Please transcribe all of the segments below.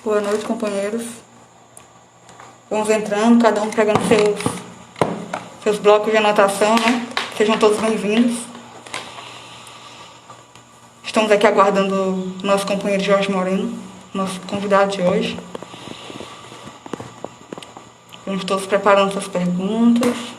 Boa noite, companheiros. Vamos entrando, cada um pegando seus blocos de anotação, né? Sejam todos bem-vindos. Estamos aqui aguardando o nosso companheiro Jorge Moreno, nosso convidado de hoje. Vamos todos preparando suas perguntas.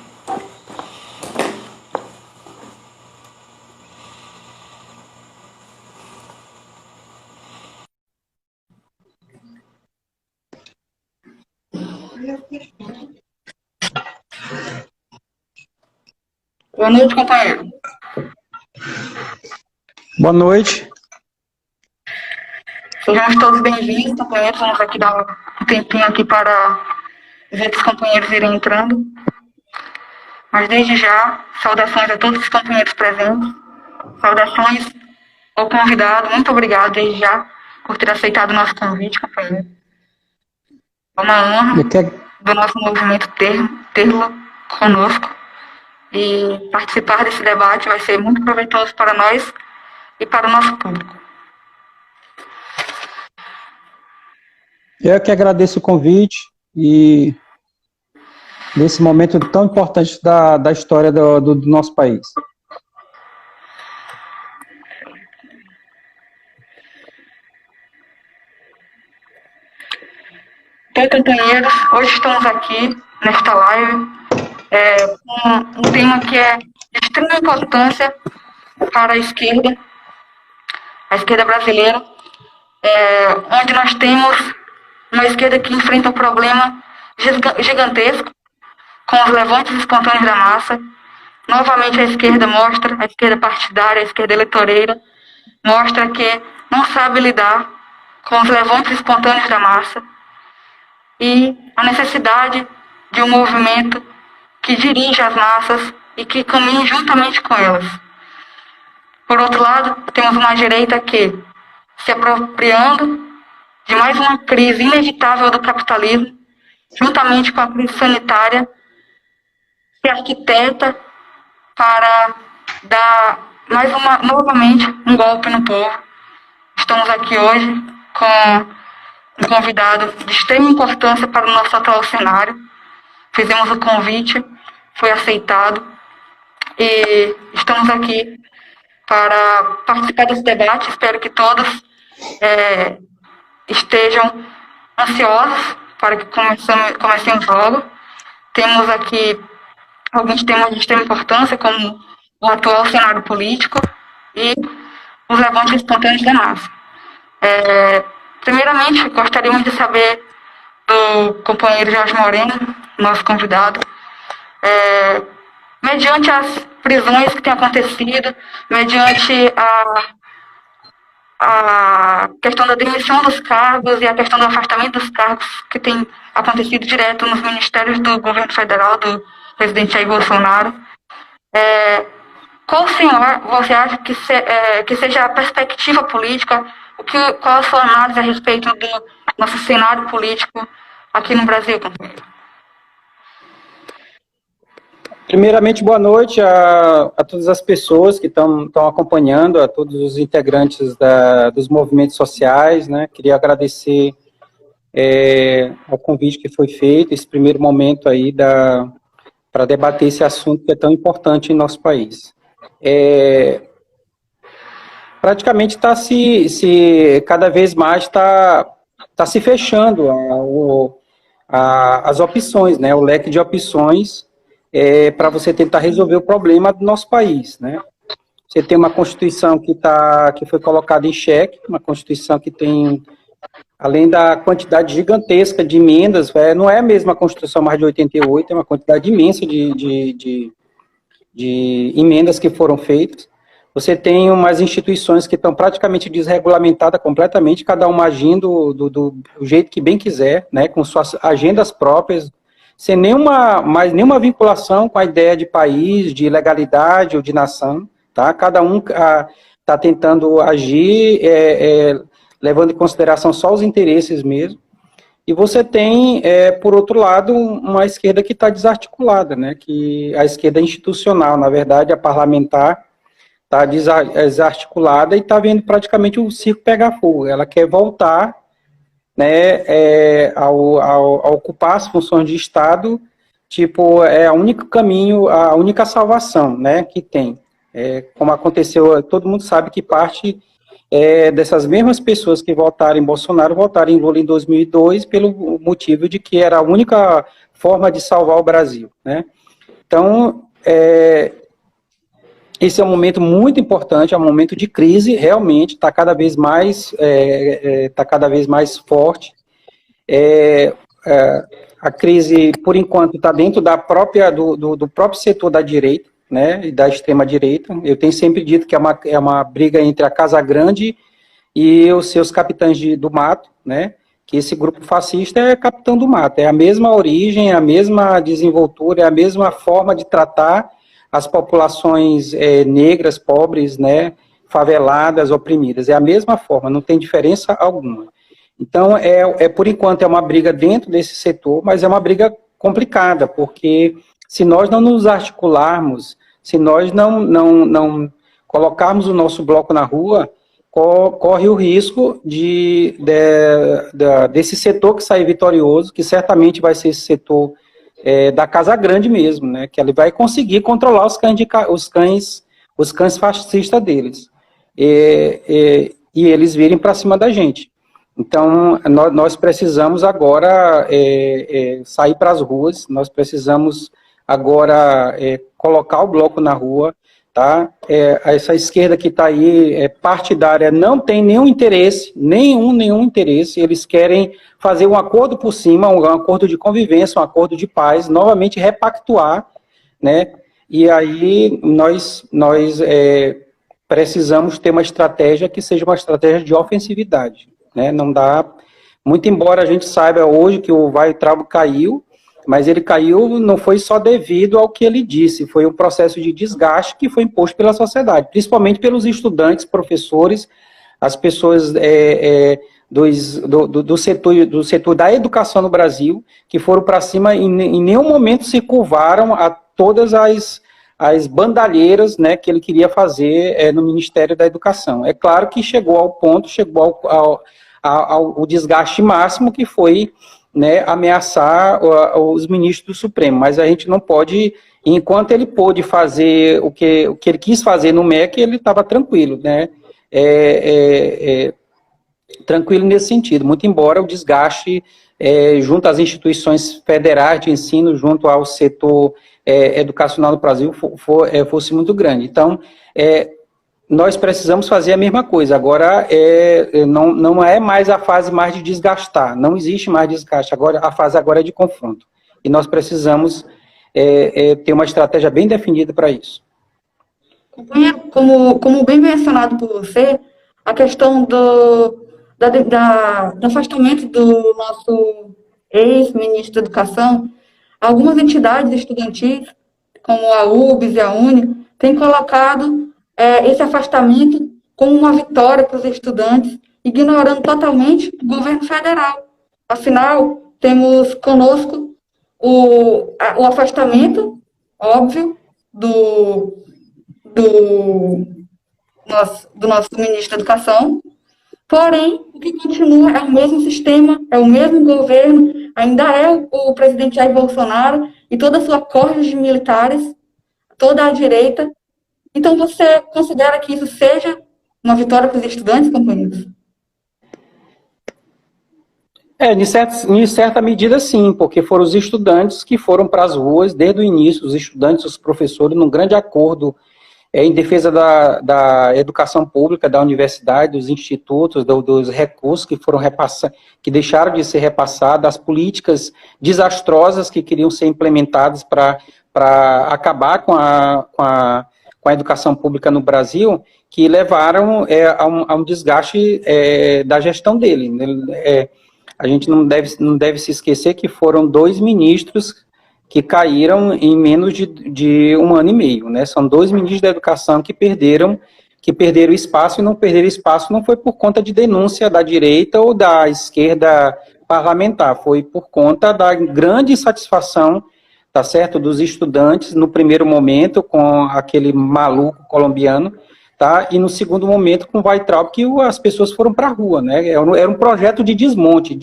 Boa noite, companheiro. Boa noite. Sejamos todos bem-vindos, companheiros. Vamos aqui dar um tempinho aqui para os outros companheiros irem entrando. Mas desde já, saudações a todos os companheiros presentes. Saudações ao convidado. Muito obrigado desde já por ter aceitado o nosso convite, companheiro. É uma honra do nosso movimento tê-lo conosco. E participar desse debate vai ser muito proveitoso para nós e para o nosso público. Eu que agradeço o convite e nesse momento tão importante da história do nosso país. Bem, companheiros, hoje estamos aqui nesta live com um tema que é de extrema importância para a esquerda brasileira, onde nós temos uma esquerda que enfrenta um problema gigantesco com os levantes espontâneos da massa. Novamente a esquerda partidária, a esquerda eleitoreira, mostra que não sabe lidar com os levantes espontâneos da massa e a necessidade de um movimento que dirige as massas e que caminhe juntamente com elas. Por outro lado, temos uma direita que, se apropriando de mais uma crise inevitável do capitalismo, juntamente com a crise sanitária, se arquiteta para dar novamente um golpe no povo. Estamos aqui hoje com um convidado de extrema importância para o nosso atual cenário. Fizemos o convite, foi aceitado e estamos aqui para participar desse debate. Espero que todos estejam ansiosos para que comecemos logo. Temos aqui alguns temas de extrema importância, como o atual cenário político e os levantes espontâneos da massa. Primeiramente, gostaríamos de saber do companheiro Jorge Moreno, nosso convidado, mediante as prisões que têm acontecido, mediante a questão da demissão dos cargos e a questão do afastamento dos cargos que tem acontecido direto nos ministérios do governo federal, do presidente Jair Bolsonaro. Qual, senhor, você acha que seja a perspectiva política, qual a sua análise a respeito do nosso cenário político aqui no Brasil, companheiro? Primeiramente, boa noite a todas as pessoas que estão acompanhando, a todos os integrantes dos movimentos sociais, né? Queria agradecer ao convite que foi feito, esse primeiro momento aí para debater esse assunto que é tão importante em nosso país. Praticamente está cada vez mais está se fechando as opções, né? O leque de opções para você tentar resolver o problema do nosso país, né? Você tem uma Constituição que foi colocada em xeque, uma Constituição que tem, além da quantidade gigantesca de emendas, não é a mesma Constituição mais de 88, é uma quantidade imensa de emendas que foram feitas. Você tem umas instituições que estão praticamente desregulamentadas completamente, cada uma agindo do jeito que bem quiser, né, com suas agendas próprias, sem mais nenhuma vinculação com a ideia de país, de legalidade ou de nação, tá? Cada um está tentando agir, levando em consideração só os interesses mesmo. E você tem, por outro lado, uma esquerda que está desarticulada, né? Que a esquerda institucional, na verdade, a parlamentar, está desarticulada e está vendo praticamente o circo pegar fogo. Ela quer voltar né, ao ocupar as funções de Estado, tipo, é o único caminho, a única salvação, né, que tem. Como aconteceu, todo mundo sabe que parte dessas mesmas pessoas que votaram em Bolsonaro, votaram em Lula em 2002, pelo motivo de que era a única forma de salvar o Brasil, né. Então, esse é um momento muito importante, é um momento de crise, realmente, está cada vez mais forte. A crise, por enquanto, está dentro do próprio setor da direita, né, e da extrema-direita. Eu tenho sempre dito que é uma briga entre a Casa Grande e os seus capitães do mato, né, que esse grupo fascista é capitão do mato, é a mesma origem, é a mesma desenvoltura, é a mesma forma de tratar as populações negras, pobres, né, faveladas, oprimidas. É a mesma forma, não tem diferença alguma. Então, por enquanto, é uma briga dentro desse setor, mas é uma briga complicada, porque se nós não nos articularmos, se nós não colocarmos o nosso bloco na rua, corre o risco desse setor que sair vitorioso, que certamente vai ser esse setor da Casa Grande mesmo, né, que ele vai conseguir controlar os cães fascistas deles, e eles virem para cima da gente. Então, nós precisamos agora sair para as ruas, nós precisamos agora colocar o bloco na rua, tá? Essa esquerda que está aí, partidária, não tem nenhum interesse, nenhum interesse, eles querem fazer um acordo por cima, um acordo de convivência, um acordo de paz, novamente repactuar, né? E aí nós precisamos ter uma estratégia que seja uma estratégia de ofensividade, né? Não dá, muito embora a gente saiba hoje que o Weintraub caiu, mas ele caiu não foi só devido ao que ele disse, foi um processo de desgaste que foi imposto pela sociedade, principalmente pelos estudantes, professores, as pessoas do setor da educação no Brasil, que foram para cima e em nenhum momento se curvaram a todas as bandalheiras, né, que ele queria fazer no Ministério da Educação. É claro que chegou ao ponto, ao desgaste máximo, que foi, né, ameaçar os ministros do Supremo, mas a gente não pode, enquanto ele pôde fazer o que ele quis fazer no MEC, ele estava tranquilo, né, tranquilo nesse sentido, muito embora o desgaste junto às instituições federais de ensino, junto ao setor educacional no Brasil, fosse muito grande. Então, nós precisamos fazer a mesma coisa. Agora, não é mais a fase mais de desgastar, não existe mais desgaste, agora, a fase agora é de confronto. E nós precisamos ter uma estratégia bem definida para isso. Como bem mencionado por você, a questão do afastamento do nosso ex-ministro da Educação, algumas entidades estudantis, como a UBS e a UNE, têm colocado esse afastamento como uma vitória para os estudantes, ignorando totalmente o governo federal. Afinal, temos conosco o afastamento, óbvio, do nosso ministro da Educação, porém, o que continua é o mesmo sistema, é o mesmo governo, ainda é o presidente Jair Bolsonaro e toda a sua corte de militares, toda a direita. Então, você considera que isso seja uma vitória para os estudantes, companheiros? Em certa medida, sim, porque foram os estudantes que foram para as ruas desde o início, os estudantes, os professores, num grande acordo em defesa da educação pública, da universidade, dos institutos, dos recursos que foram que deixaram de ser repassados, das políticas desastrosas que queriam ser implementadas para acabar com a educação pública no Brasil, que levaram a um desgaste da gestão dele. A gente não deve se esquecer que foram 2 ministros que caíram em menos de 1 ano e meio, né? São 2 ministros da educação que perderam espaço, e não perderam espaço não foi por conta de denúncia da direita ou da esquerda parlamentar, foi por conta da grande insatisfação, tá certo, dos estudantes no primeiro momento com aquele maluco colombiano, tá? E no segundo momento com o Weintraub, que as pessoas foram para a rua, né? Era um projeto de desmonte,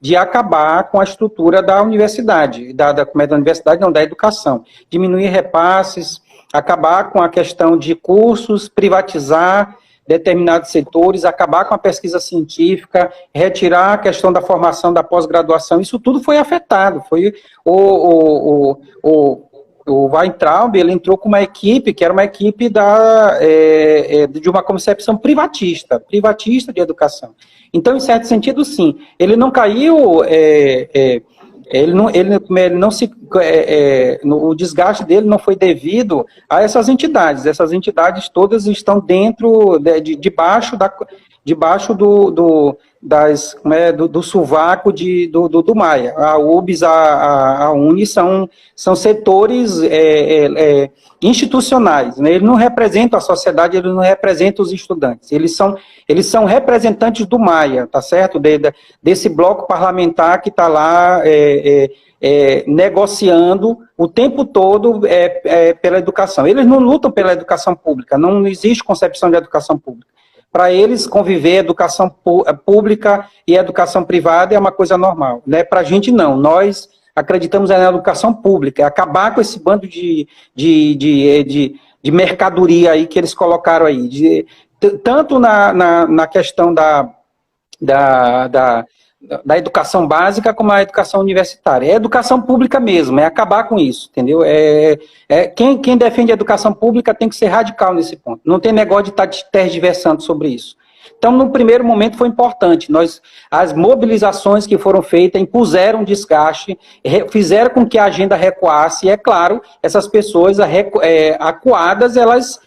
de acabar com a estrutura da universidade, como é da universidade, não, da educação. Diminuir repasses, acabar com a questão de cursos, privatizar determinados setores, acabar com a pesquisa científica, retirar a questão da formação da pós-graduação, isso tudo foi afetado. Foi o Weintraub, ele entrou com uma equipe, que era uma equipe de uma concepção privatista de educação. Então, em certo sentido, sim, ele não caiu, o desgaste dele não foi devido a essas entidades todas estão dentro, debaixo do sovaco do Maia. A UBS, a Uni são setores institucionais, né? Ele não representa a sociedade, ele não representa os estudantes, eles são representantes do Maia, tá certo? Desse bloco parlamentar que está lá negociando o tempo todo pela educação. Eles não lutam pela educação pública, não existe concepção de educação pública. Para eles, conviver educação pública e educação privada é uma coisa normal, né? Para a gente, não. Nós acreditamos na educação pública, é acabar com esse bando de mercadoria aí que eles colocaram aí. Tanto na questão da educação básica como a educação universitária. É educação pública mesmo, é acabar com isso, entendeu? Quem defende a educação pública tem que ser radical nesse ponto. Não tem negócio de estar tergiversando sobre isso. Então, no primeiro momento foi importante. As mobilizações que foram feitas impuseram um desgaste, fizeram com que a agenda recuasse, e é claro, essas pessoas acuadas, elas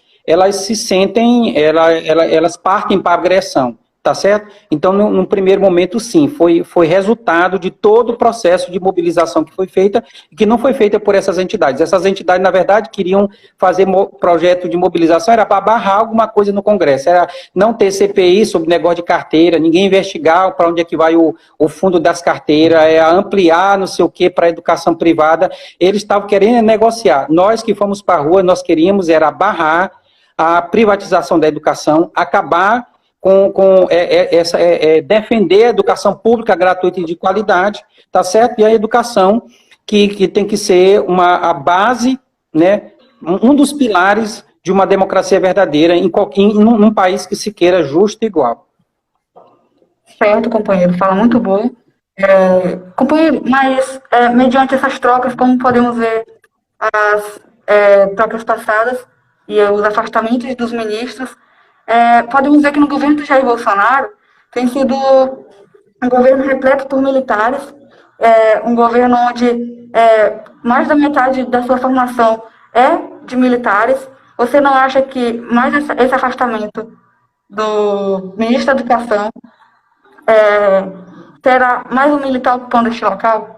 se sentem, elas partem para a agressão. Tá certo? Então, no primeiro momento, sim, foi resultado de todo o processo de mobilização que foi feita e que não foi feita por essas entidades. Essas entidades, na verdade, queriam fazer projeto de mobilização, era para barrar alguma coisa no Congresso, era não ter CPI sobre negócio de carteira, ninguém investigar para onde é que vai o fundo das carteiras, ampliar não sei o que para a educação privada. Eles estavam querendo negociar. Nós que fomos para a rua, nós queríamos era barrar a privatização da educação, acabar defender a educação pública gratuita e de qualidade, tá certo? E a educação que tem que ser a base, né, um dos pilares de uma democracia verdadeira num país que se queira justo e igual. Certo, companheiro, fala muito bom. Companheiro, mas mediante essas trocas, como podemos ver as trocas passadas e os afastamentos dos ministros, podemos ver que no governo do Jair Bolsonaro tem sido um governo repleto por militares, um governo onde mais da metade da sua formação é de militares. Você não acha que mais esse afastamento do ministro da Educação terá mais um militar ocupando este local?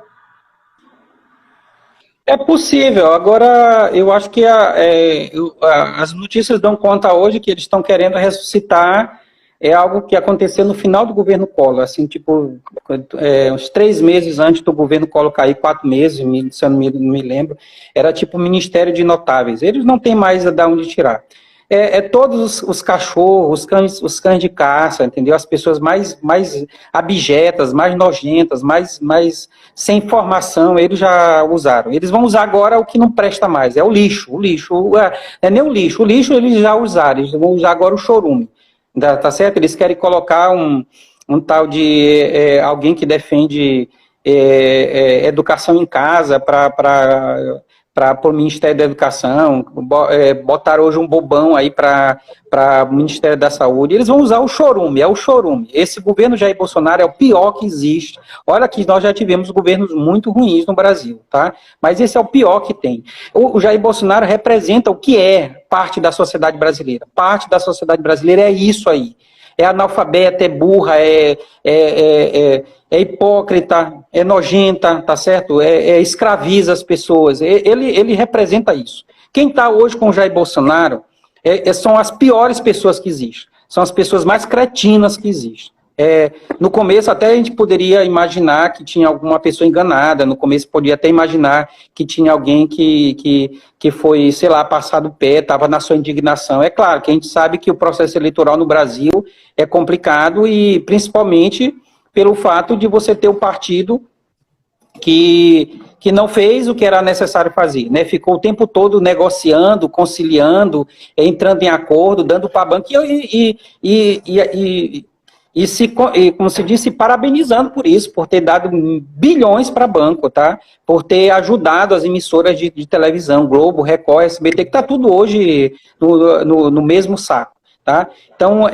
É possível. Agora, eu acho que as notícias dão conta hoje que eles estão querendo ressuscitar algo que aconteceu no final do governo Collor, assim, tipo, uns 3 meses antes do governo Collor cair, 4 meses, se eu não me lembro, era tipo o Ministério de Notáveis. Eles não têm mais de onde tirar. Todos os cachorros, os cães de caça, entendeu? As pessoas mais abjetas, mais nojentas, mais sem formação, eles já usaram. Eles vão usar agora o que não presta mais, é o lixo. Nem o lixo eles já usaram, eles vão usar agora o chorume, tá certo? Eles querem colocar um tal de alguém que defende educação em casa para o Ministério da Educação, botaram hoje um bobão aí para o Ministério da Saúde. Eles vão usar o chorume, é o chorume. Esse governo Jair Bolsonaro é o pior que existe. Olha que nós já tivemos governos muito ruins no Brasil, tá? Mas esse é o pior que tem. O Jair Bolsonaro representa o que é parte da sociedade brasileira. Parte da sociedade brasileira é isso aí. É analfabeta, é burra, é hipócrita, é nojenta, tá certo? Escraviza as pessoas. Ele representa isso. Quem está hoje com o Jair Bolsonaro são as piores pessoas que existem. São as pessoas mais cretinas que existem. No começo até a gente poderia imaginar que tinha alguma pessoa enganada, no começo podia até imaginar que tinha alguém que foi, sei lá, passado o pé, estava na sua indignação. É claro que a gente sabe que o processo eleitoral no Brasil é complicado e principalmente pelo fato de você ter um partido que não fez o que era necessário fazer, né? Ficou o tempo todo negociando, conciliando, entrando em acordo, dando para a banca como se disse, parabenizando por isso, por ter dado bilhões para banco, tá? Por ter ajudado as emissoras de televisão, Globo, Record, SBT, que está tudo hoje no mesmo saco, tá? Então,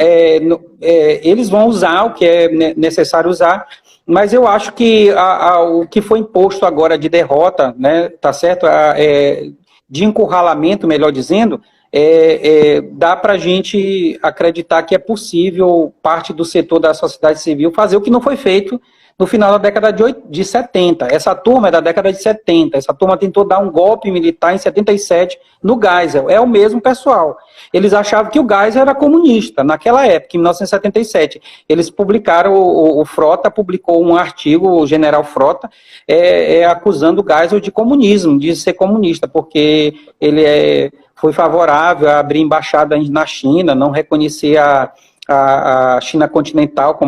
eles vão usar o que é necessário usar, mas eu acho que o que foi imposto agora de derrota, né, tá certo? De encurralamento, melhor dizendo, dá para a gente acreditar que é possível parte do setor da sociedade civil fazer o que não foi feito no final da década de 70. Essa turma é da década de 70. Essa turma tentou dar um golpe militar em 77 no Geisel. É o mesmo pessoal. Eles achavam que o Geisel era comunista naquela época, em 1977. Eles publicaram, o Frota publicou um artigo, o general Frota, acusando o Geisel de comunismo, de ser comunista, porque ele foi favorável a abrir embaixada na China, não reconhecer a China continental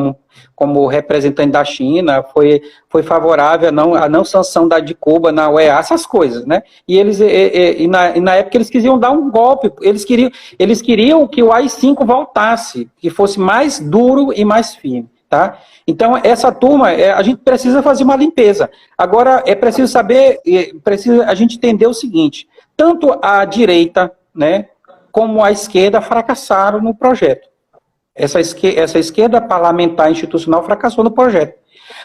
como representante da China, foi favorável a não sanção de Cuba na OEA, essas coisas, né? E eles na época eles queriam dar um golpe, eles queriam que o AI-5 voltasse, que fosse mais duro e mais firme, tá? Então, essa turma, a gente precisa fazer uma limpeza. Agora, é preciso saber, a gente entender o seguinte, tanto a direita, né, como a esquerda fracassaram no projeto. Essa esquerda parlamentar institucional fracassou no projeto.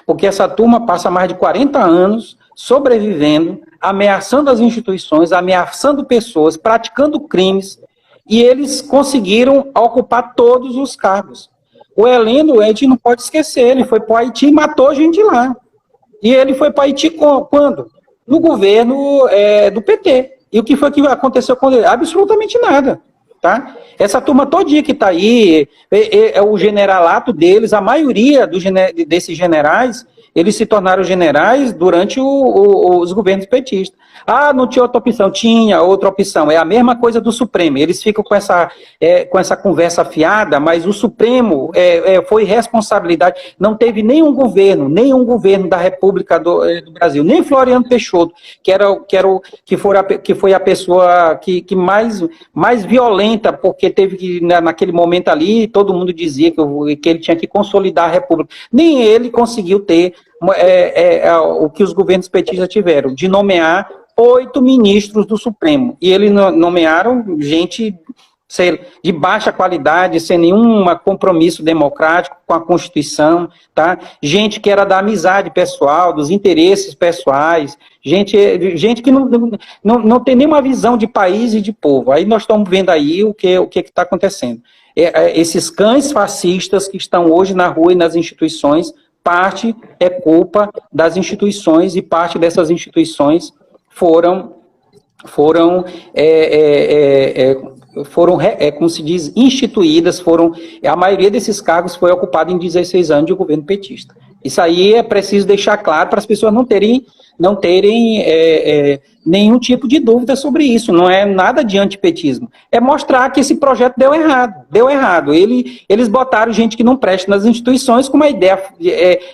Porque essa turma passa mais de 40 anos sobrevivendo, ameaçando as instituições, ameaçando pessoas, praticando crimes, e eles conseguiram ocupar todos os cargos. O Heleno, a gente não pode esquecer, ele foi para o Haiti e matou gente lá. E ele foi para o Haiti quando? No governo do PT. E o que foi que aconteceu com ele? Absolutamente nada. Tá? Essa turma todinha que está aí, o generalato deles, a maioria desses generais, eles se tornaram generais durante os governos petistas. Ah, não tinha outra opção. Tinha outra opção. É a mesma coisa do Supremo. Eles ficam com essa conversa fiada, mas o Supremo foi responsabilidade. Não teve nenhum governo da República do Brasil, nem Floriano Peixoto, que foi a pessoa que mais violenta, porque teve que, naquele momento ali, todo mundo dizia que ele tinha que consolidar a República. Nem ele conseguiu ter o que os governos petistas tiveram, de nomear 8 ministros do Supremo. E eles nomearam gente de baixa qualidade, sem nenhum compromisso democrático com a Constituição, tá? Gente que era da amizade pessoal, dos interesses pessoais, gente que não tem nenhuma visão de país e de povo. Aí nós estamos vendo aí o que está acontecendo. Esses cães fascistas que estão hoje na rua e nas instituições, parte é culpa das instituições e parte dessas instituições foram como se diz, instituídas, a maioria desses cargos foi ocupada em 16 anos de governo petista. Isso aí é preciso deixar claro para as pessoas não terem nenhum tipo de dúvida sobre isso. Não é nada de antipetismo. É mostrar que esse projeto deu errado. Eles botaram gente que não presta nas instituições com uma ideia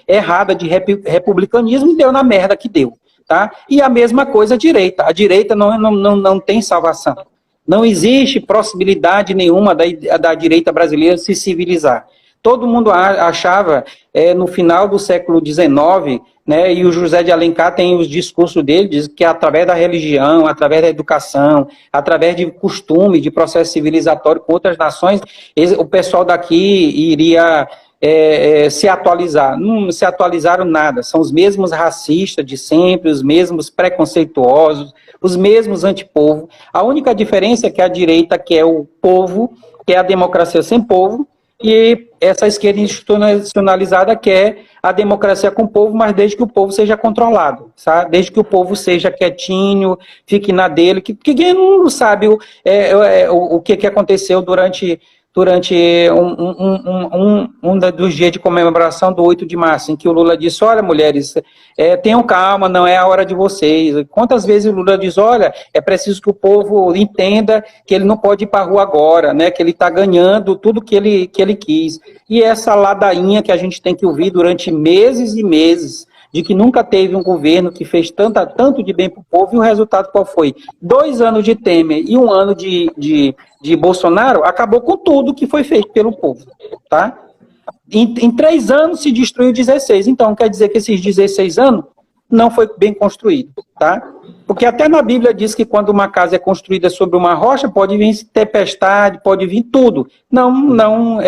errada de republicanismo e deu na merda que deu. Tá? E a mesma coisa a direita. A direita não tem salvação. Não existe possibilidade nenhuma da direita brasileira se civilizar. Todo mundo achava, no final do século XIX, né, e o José de Alencar tem os discursos dele, diz que através da religião, através da educação, através de costume, de processo civilizatório com outras nações, o pessoal daqui iria se atualizar. Não se atualizaram nada, são os mesmos racistas de sempre, os mesmos preconceituosos, os mesmos antipovo. A única diferença é que a direita quer o povo, quer a democracia sem povo, e essa esquerda institucionalizada quer a democracia com o povo, mas desde que o povo seja controlado, sabe? Desde que o povo seja quietinho, fique na dele, que quem não sabe o que aconteceu durante durante dos dias de comemoração do 8 de março, em que o Lula disse, olha, mulheres, tenham calma, não é a hora de vocês. Quantas vezes o Lula diz, olha, é preciso que o povo entenda que ele não pode ir para a rua agora, né, que ele está ganhando tudo que ele quis. E essa ladainha que a gente tem que ouvir durante meses e meses, de que nunca teve um governo que fez tanto de bem para o povo, e o resultado qual foi? 2 anos de Temer e 1 ano de Bolsonaro, acabou com tudo que foi feito pelo povo, tá? Em 3 anos se destruiu 16, então quer dizer que esses 16 anos não foi bem construído, tá? Porque até na Bíblia diz que quando uma casa é construída sobre uma rocha, pode vir tempestade, pode vir tudo. Não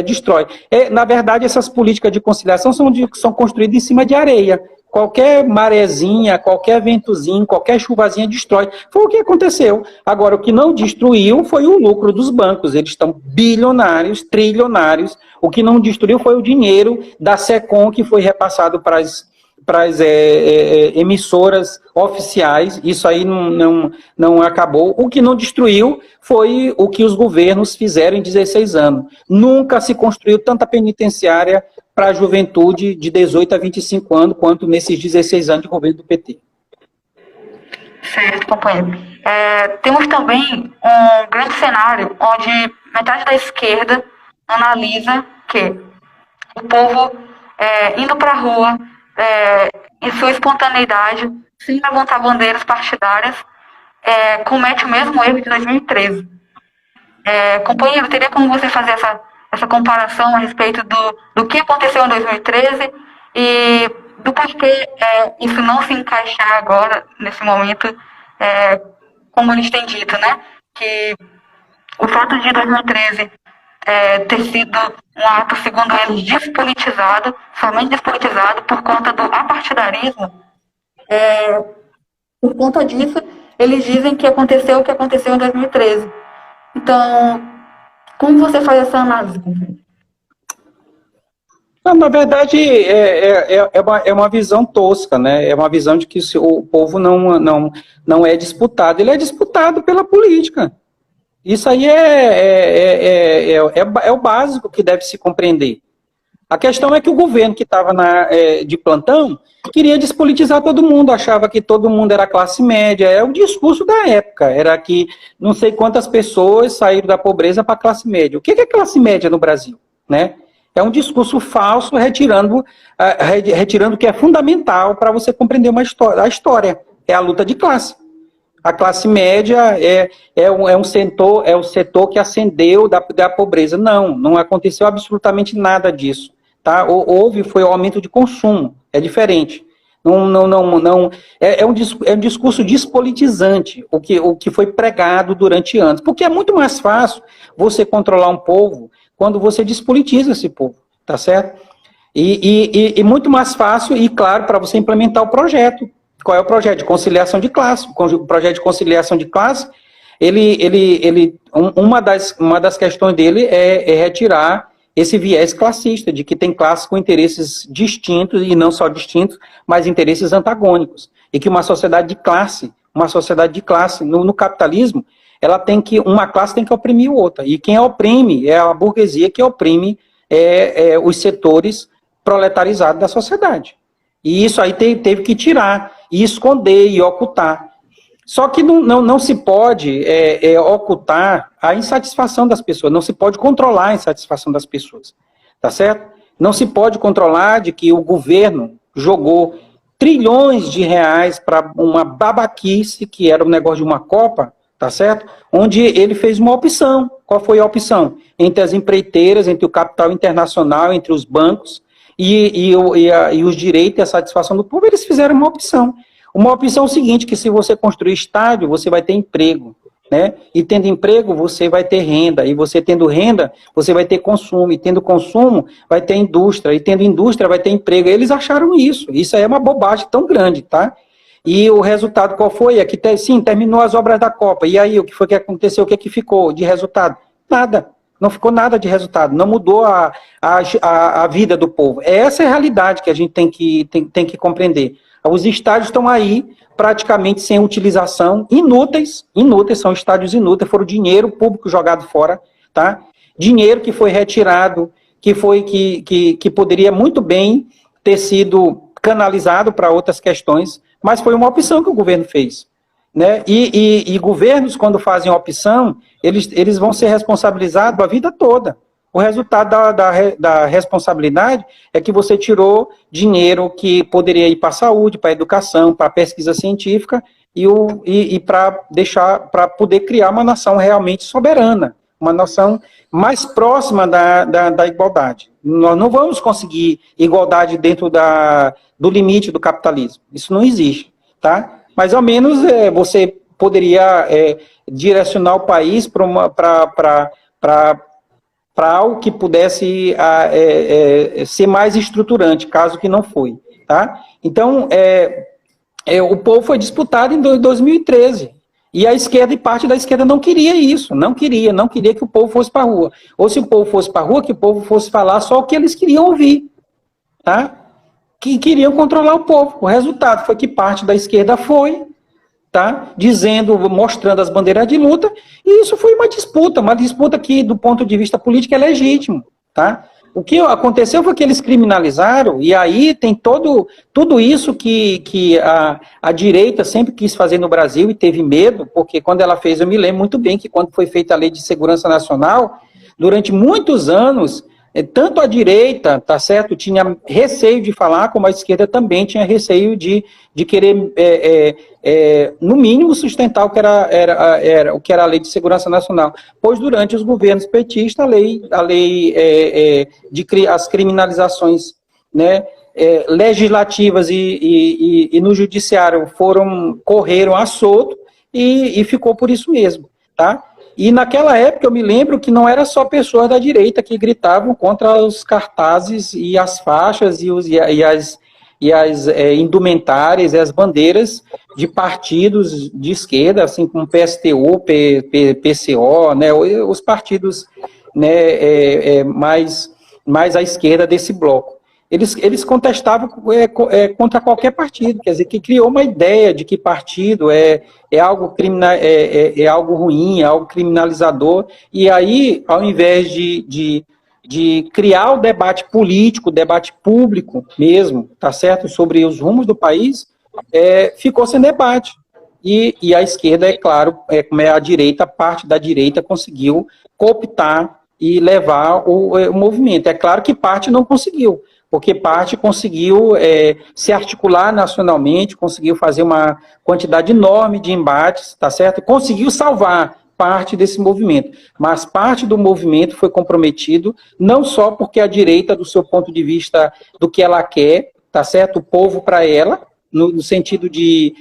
destrói. Na verdade, essas políticas de conciliação são construídas em cima de areia. Qualquer marezinha, qualquer ventozinho, qualquer chuvazinha destrói. Foi o que aconteceu. Agora, o que não destruiu foi o lucro dos bancos. Eles estão bilionários, trilionários. O que não destruiu foi o dinheiro da SECOM que foi repassado para as emissoras oficiais. Isso aí não acabou. O que não destruiu foi o que os governos fizeram em 16 anos. Nunca se construiu tanta penitenciária para a juventude de 18 a 25 anos quanto nesses 16 anos de governo do PT. Certo, companheiro. Temos também um grande cenário onde metade da esquerda analisa que o povo indo para a rua em sua espontaneidade, sem levantar bandeiras partidárias, comete o mesmo erro de 2013. Companheiro, teria como você fazer essa comparação a respeito do que aconteceu em 2013 e do porquê isso não se encaixar agora, nesse momento, como eles têm dito, né? Que o fato de 2013 ter sido um ato, segundo eles, despolitizado, somente despolitizado por conta do apartidarismo. Por conta disso, eles dizem que aconteceu o que aconteceu em 2013. Então, como você faz essa análise? Na verdade, é uma visão tosca, né? É uma visão de que o povo não é disputado. Ele é disputado pela política. Isso aí é o básico que deve se compreender. A questão é que o governo que estava de plantão queria despolitizar todo mundo, achava que todo mundo era classe média. É o discurso da época, era que não sei quantas pessoas saíram da pobreza para a classe média. O que é classe média no Brasil, né? É um discurso falso, retirando o que é fundamental para você compreender a história. É a luta de classe. A classe média é o setor que ascendeu da pobreza. Não aconteceu absolutamente nada disso. Tá? Foi o aumento de consumo. É diferente. É um discurso despolitizante, o que foi pregado durante anos. Porque é muito mais fácil você controlar um povo quando você despolitiza esse povo, tá certo? E muito mais fácil, e claro, para você implementar o projeto. Qual é o projeto de conciliação de classe? O projeto de conciliação de classe, uma das questões dele é retirar esse viés classista, de que tem classes com interesses distintos, e não só distintos, mas interesses antagônicos. E que uma sociedade de classe, no capitalismo, uma classe tem que oprimir outra. E quem oprime é a burguesia que oprime os setores proletarizados da sociedade. E isso aí teve que tirar, e esconder, e ocultar. Só que não se pode ocultar a insatisfação das pessoas, não se pode controlar a insatisfação das pessoas, tá certo? Não se pode controlar de que o governo jogou trilhões de reais para uma babaquice, que era o negócio de uma Copa, tá certo? Onde ele fez uma opção. Qual foi a opção? Entre as empreiteiras, entre o capital internacional, entre os bancos, e os direitos e a satisfação do povo, eles fizeram uma opção. Uma opção é o seguinte, que se você construir estádio, você vai ter emprego, né? E tendo emprego, você vai ter renda, e você tendo renda, você vai ter consumo, e tendo consumo, vai ter indústria, e tendo indústria, vai ter emprego. Eles acharam isso é uma bobagem tão grande, tá? E o resultado qual foi? É que, sim, terminou as obras da Copa, e aí, o que foi que aconteceu? O que é que ficou de resultado? Nada. Não ficou nada de resultado, não mudou a vida do povo. Essa é a realidade que a gente tem que compreender. Os estádios estão aí, praticamente sem utilização, inúteis, são estádios inúteis, foram dinheiro público jogado fora, tá? dinheiro que foi retirado, que poderia muito bem ter sido canalizado para outras questões, mas foi uma opção que o governo fez. Né? E governos, quando fazem opção, eles vão ser responsabilizados a vida toda. O resultado da responsabilidade é que você tirou dinheiro que poderia ir para a saúde, para a educação, para a pesquisa científica e para poder criar uma nação realmente soberana, uma nação mais próxima da igualdade. Nós não vamos conseguir igualdade dentro do limite do capitalismo. Isso não existe, tá? Mas, ao menos, você poderia direcionar o país para algo que pudesse ser mais estruturante, caso que não foi. Tá? Então, o povo foi disputado em 2013. E a esquerda e parte da esquerda não queria isso, não queria que o povo fosse para a rua. Ou se o povo fosse para a rua, que o povo fosse falar só o que eles queriam ouvir. Tá? Que queriam controlar o povo. O resultado foi que parte da esquerda foi, tá? Mostrando as bandeiras de luta, e isso foi uma disputa que, do ponto de vista político, é legítimo. Tá? O que aconteceu foi que eles criminalizaram, e aí tem tudo isso que a direita sempre quis fazer no Brasil e teve medo, porque quando ela fez, eu me lembro muito bem que quando foi feita a Lei de Segurança Nacional, durante muitos anos, tanto a direita, tá certo, tinha receio de falar, como a esquerda também tinha receio de querer, no mínimo, sustentar o que era a Lei de Segurança Nacional. Pois durante os governos petistas, as criminalizações, né, legislativas e no judiciário correram a solto e ficou por isso mesmo, tá? E naquela época eu me lembro que não era só pessoas da direita que gritavam contra os cartazes e as faixas e as indumentárias e as bandeiras de partidos de esquerda, assim como PSTU, PCO, né, os partidos, né, mais à esquerda desse bloco. Eles contestavam contra qualquer partido, quer dizer, que criou uma ideia de que partido é algo ruim, é algo criminalizador, e aí, ao invés de criar o debate político, o debate público mesmo, tá certo, sobre os rumos do país, ficou sem debate. E a esquerda, é claro, como é a direita, parte da direita conseguiu cooptar e levar o movimento. É claro que parte não conseguiu, porque parte conseguiu se articular nacionalmente, conseguiu fazer uma quantidade enorme de embates, tá certo? Conseguiu salvar parte desse movimento, mas parte do movimento foi comprometido, não só porque a direita, do seu ponto de vista do que ela quer, tá certo? O povo para ela, no sentido de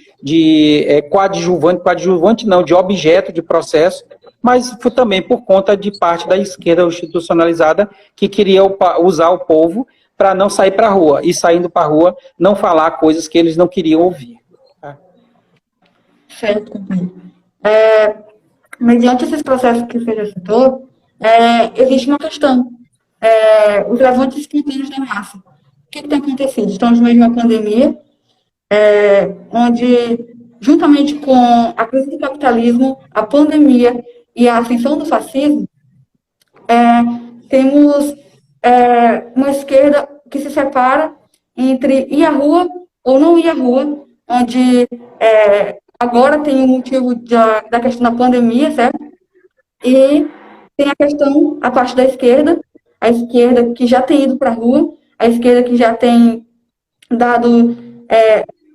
coadjuvante não, de objeto de processo, mas foi também por conta de parte da esquerda institucionalizada que queria usar o povo para não sair para a rua, e saindo para a rua, não falar coisas que eles não queriam ouvir. Tá? Certo, companheiro. Mediante esses processos que você já citou, existe uma questão. Os levantes espontâneos da massa. O que tem acontecido? Estamos no meio de uma pandemia, onde, juntamente com a crise do capitalismo, a pandemia e a ascensão do fascismo, temos uma esquerda que se separa entre ir à rua ou não ir à rua, onde agora tem o motivo da questão da pandemia, certo? E tem a questão, a parte da esquerda, a esquerda que já tem ido para a rua, a esquerda que já tem dado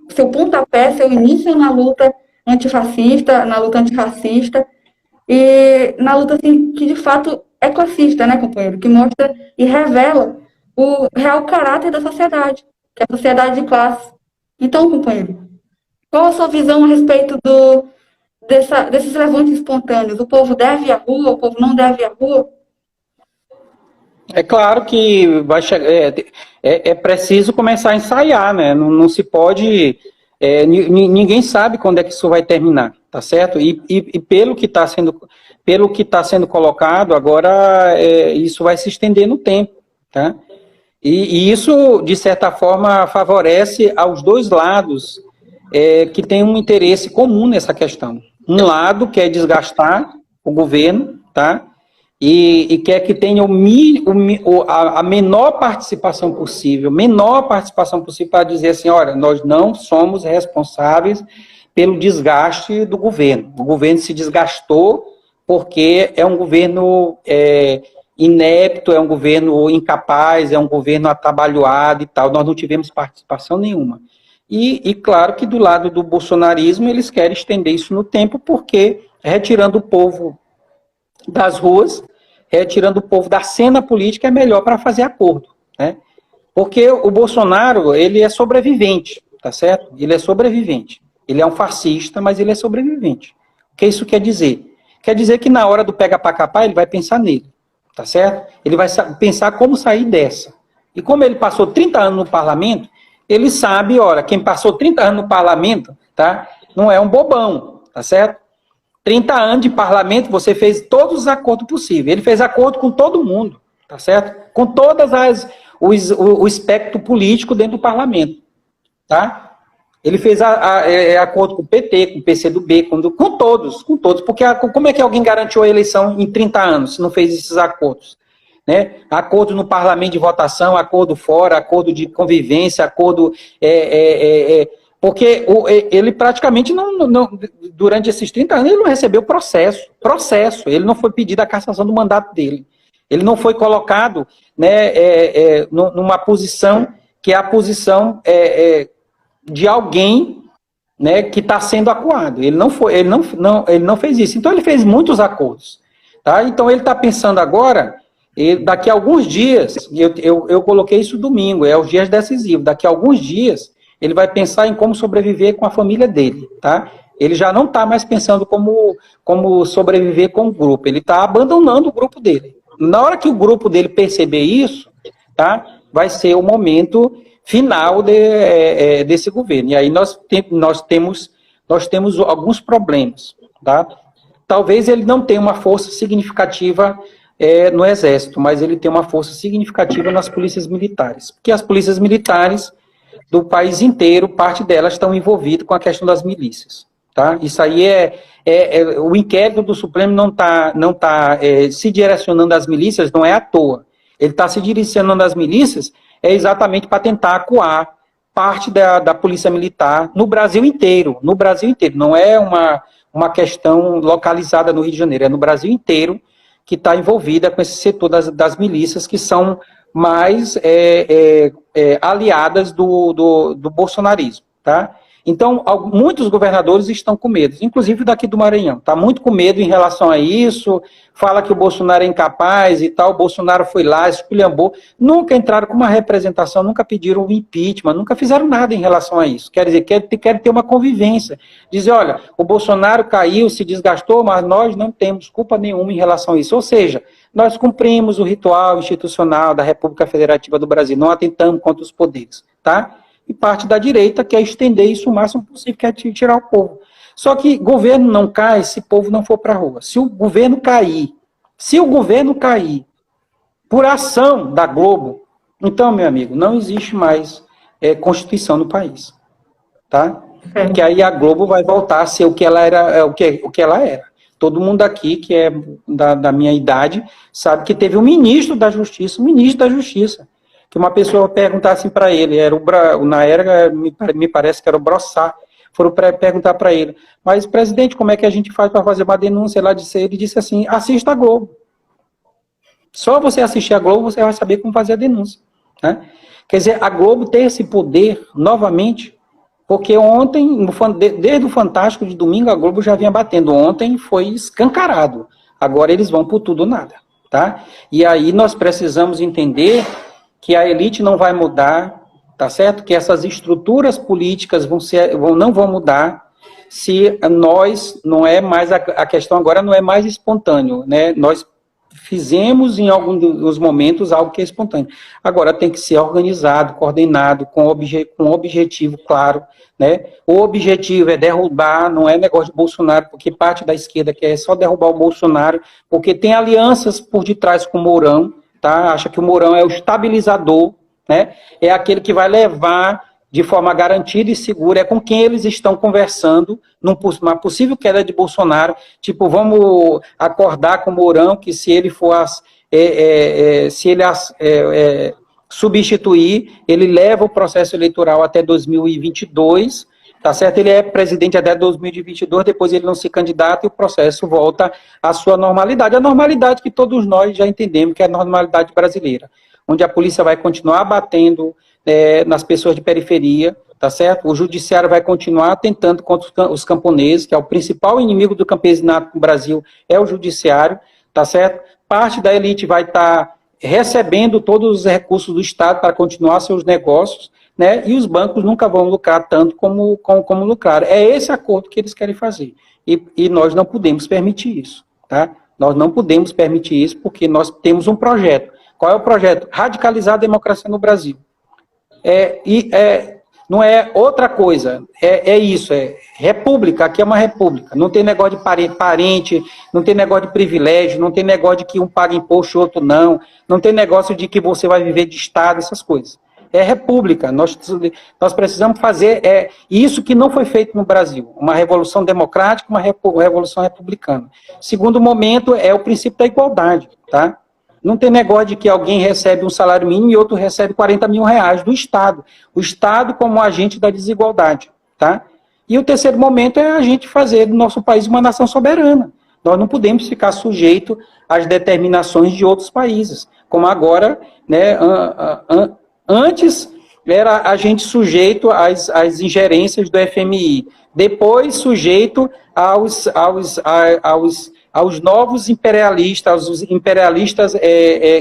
seu pontapé, seu início na luta antifascista, na luta antirracista, e na luta assim, que de fato é classista, né, companheiro? Que mostra e revela o real caráter da sociedade, que é a sociedade de classe. Então, companheiro, qual a sua visão a respeito desses levantes espontâneos? O povo deve ir à rua, o povo não deve ir à rua? É claro que é preciso começar a ensaiar, né? Não se pode... ninguém sabe quando é que isso vai terminar, tá certo? E pelo que está sendo colocado, agora isso vai se estender no tempo, tá? E isso, de certa forma, favorece aos dois lados que têm um interesse comum nessa questão. Um lado quer desgastar o governo, tá? e quer que tenha a menor participação possível para dizer assim, olha, nós não somos responsáveis pelo desgaste do governo. O governo se desgastou porque é um governo inepto, é um governo incapaz, é um governo atabalhoado e tal. Nós não tivemos participação nenhuma. E claro que do lado do bolsonarismo eles querem estender isso no tempo, porque retirando o povo das ruas, retirando o povo da cena política é melhor para fazer acordo, né? Porque o Bolsonaro, ele é sobrevivente, tá certo? Ele é sobrevivente. Ele é um fascista, mas ele é sobrevivente. O que isso quer dizer? Quer dizer que na hora do pega pra capar, ele vai pensar nele, tá certo? Ele vai pensar como sair dessa. E como ele passou 30 anos no parlamento, ele sabe, olha, quem passou 30 anos no parlamento, tá? Não é um bobão, tá certo? 30 anos de parlamento, você fez todos os acordos possíveis. Ele fez acordo com todo mundo, tá certo? Com todas o espectro político dentro do parlamento, tá? Ele fez acordo com o PT, com o PCdoB, com todos, porque como é que alguém garantiu a eleição em 30 anos se não fez esses acordos? Né? Acordo no parlamento de votação, acordo fora, acordo de convivência, acordo... porque ele praticamente durante esses 30 anos, ele não recebeu processo, ele não foi pedido a cassação do mandato dele, ele não foi colocado, né, numa posição que é a posição de alguém, né, que está sendo acuado. Ele não fez isso. Então ele fez muitos acordos, tá? Então ele está pensando agora, daqui a alguns dias, eu coloquei isso domingo, os dias decisivos, daqui a alguns dias ele vai pensar em como sobreviver com a família dele, tá? Ele já não está mais pensando como sobreviver com o grupo, ele está abandonando o grupo dele. Na hora que o grupo dele perceber isso, tá? Vai ser o momento final desse governo. E aí nós temos alguns problemas, tá? Talvez ele não tenha uma força significativa no Exército, mas ele tem uma força significativa nas polícias militares, porque as polícias militares do país inteiro, parte delas estão envolvidas com a questão das milícias, tá? Isso aí o inquérito do Supremo não tá se direcionando às milícias, não é à toa. Ele está se direcionando às milícias exatamente para tentar acuar parte da polícia militar no Brasil inteiro, não é uma questão localizada no Rio de Janeiro, é no Brasil inteiro que está envolvida com esse setor das milícias que são mais aliadas do bolsonarismo, tá? Então, muitos governadores estão com medo, inclusive daqui do Maranhão, está muito com medo em relação a isso, fala que o Bolsonaro é incapaz e tal, o Bolsonaro foi lá, esculhambou, nunca entraram com uma representação, nunca pediram um impeachment, nunca fizeram nada em relação a isso, quer dizer, querem ter uma convivência, dizer, olha, o Bolsonaro caiu, se desgastou, mas nós não temos culpa nenhuma em relação a isso, ou seja, nós cumprimos o ritual institucional da República Federativa do Brasil, não atentamos contra os poderes, tá? E parte da direita quer estender isso o máximo possível, quer tirar o povo. Só que governo não cai se o povo não for para a rua. Se o governo cair por ação da Globo, então, meu amigo, não existe mais Constituição no país. Tá? Porque aí a Globo vai voltar a ser o que ela era, o que ela era. Todo mundo aqui, que é da minha idade, sabe que teve um ministro da Justiça, que uma pessoa perguntasse assim para ele, na era, me parece que era o Brossá, foram perguntar para ele, mas, presidente, como é que a gente faz para fazer uma denúncia? Ele disse assim, assista a Globo. Só você assistir a Globo, você vai saber como fazer a denúncia. Né? Quer dizer, a Globo tem esse poder, novamente, porque ontem, desde o Fantástico de domingo, a Globo já vinha batendo. Ontem foi escancarado. Agora eles vão por tudo ou nada. Tá? E aí nós precisamos entender que a elite não vai mudar, tá certo? Que essas estruturas políticas não vão mudar se nós, não é mais, a questão agora não é mais espontâneo, né? Nós fizemos em alguns dos momentos algo que é espontâneo. Agora tem que ser organizado, coordenado, com objetivo claro, né? O objetivo é derrubar, não é negócio de Bolsonaro, porque parte da esquerda quer só derrubar o Bolsonaro, porque tem alianças por detrás com o Mourão, tá? Acha que o Mourão é o estabilizador, né? É aquele que vai levar de forma garantida e segura, é com quem eles estão conversando numa possível queda de Bolsonaro, tipo, vamos acordar com o Mourão que se ele for, substituir, ele leva o processo eleitoral até 2022, tá certo? Ele é presidente até 2022, depois ele não se candidata e o processo volta à sua normalidade, a normalidade que todos nós já entendemos que é a normalidade brasileira, onde a polícia vai continuar batendo nas pessoas de periferia, tá certo? O judiciário vai continuar tentando contra os camponeses, que é o principal inimigo do campesinato no Brasil, é o judiciário, tá certo? Parte da elite vai estar recebendo todos os recursos do Estado para continuar seus negócios, né? E os bancos nunca vão lucrar tanto como lucraram. É esse acordo que eles querem fazer. E nós não podemos permitir isso, tá? Nós não podemos permitir isso porque nós temos um projeto. Qual é o projeto? Radicalizar a democracia no Brasil. Não é outra coisa, é isso, é república, aqui é uma república, não tem negócio de parente, não tem negócio de privilégio, não tem negócio de que um paga imposto e outro não tem negócio de que você vai viver de Estado, essas coisas. É república, nós precisamos fazer isso que não foi feito no Brasil, uma revolução democrática, uma revolução republicana. Segundo momento é o princípio da igualdade, tá? Não tem negócio de que alguém recebe um salário mínimo e outro recebe 40 mil reais do Estado. O Estado como agente da desigualdade, tá? E o terceiro momento é a gente fazer do nosso país uma nação soberana. Nós não podemos ficar sujeito às determinações de outros países, como agora, né, antes era a gente sujeito às ingerências do FMI, depois sujeito aos novos imperialistas, os imperialistas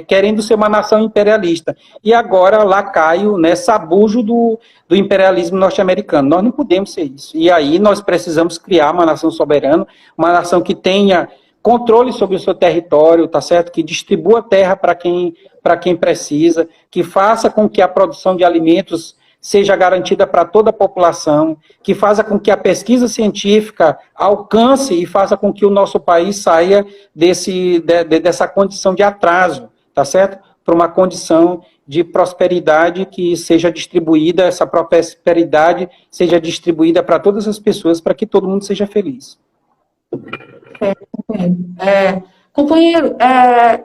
querendo ser uma nação imperialista. E agora lacaio, né, sabujo do imperialismo norte-americano. Nós não podemos ser isso. E aí nós precisamos criar uma nação soberana, uma nação que tenha controle sobre o seu território, tá certo? Que distribua terra para quem precisa, que faça com que a produção de alimentos seja garantida para toda a população, que faça com que a pesquisa científica alcance e faça com que o nosso país saia dessa condição de atraso, tá certo? Para uma condição de prosperidade que seja distribuída, essa prosperidade seja distribuída para todas as pessoas, para que todo mundo seja feliz. Companheiro,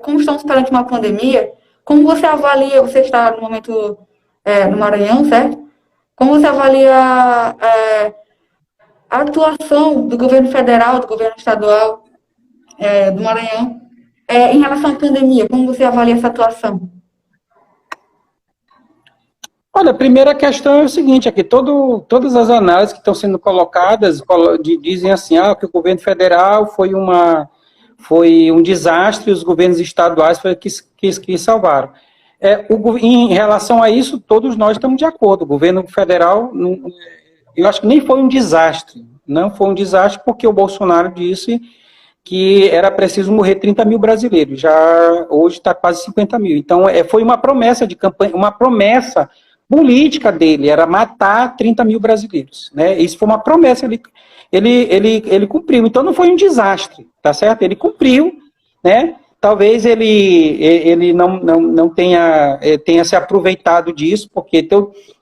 como estamos perante uma pandemia, como você avalia, você está no momento no Maranhão, certo? Como você avalia a atuação do governo federal, do governo estadual do Maranhão em relação à pandemia? Como você avalia essa atuação? Olha, a primeira questão é o seguinte, aqui todas as análises que estão sendo colocadas dizem assim, que o governo federal foi um desastre, os governos estaduais foi que salvaram. Em relação a isso, todos nós estamos de acordo. O governo federal, eu acho que nem foi um desastre. Não foi um desastre porque o Bolsonaro disse que era preciso morrer 30 mil brasileiros. Já hoje está quase 50 mil. Então, foi uma promessa de campanha, uma promessa política dele, era matar 30 mil brasileiros. Né? Isso foi uma promessa, ele cumpriu. Então, não foi um desastre, tá certo? Ele cumpriu, né? Talvez ele não tenha se aproveitado disso, porque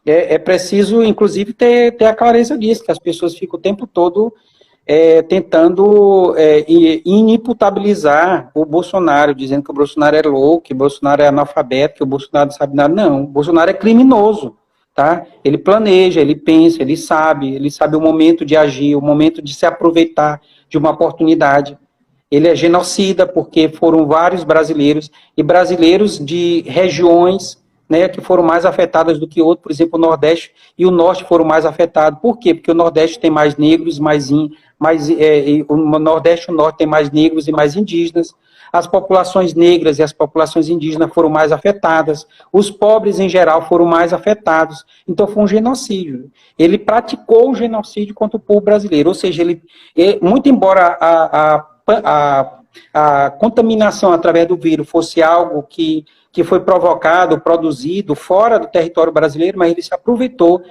é preciso, inclusive, ter a clareza disso, que as pessoas ficam o tempo todo tentando inimputabilizar o Bolsonaro, dizendo que o Bolsonaro é louco, que o Bolsonaro é analfabeto, que o Bolsonaro não sabe nada. Não, o Bolsonaro é criminoso, tá? Ele planeja, ele pensa, ele sabe o momento de agir, o momento de se aproveitar de uma oportunidade. Ele é genocida porque foram vários brasileiros, e brasileiros de regiões, né, que foram mais afetadas do que outros, por exemplo, o Nordeste e o Norte foram mais afetados. Por quê? Porque o Nordeste tem mais negros, o Nordeste e o Norte tem mais negros e mais indígenas. As populações negras e as populações indígenas foram mais afetadas. Os pobres, em geral, foram mais afetados. Então, foi um genocídio. Ele praticou o genocídio contra o povo brasileiro. Ou seja, muito embora a contaminação através do vírus fosse algo que foi provocado, produzido fora do território brasileiro, mas ele se aproveitou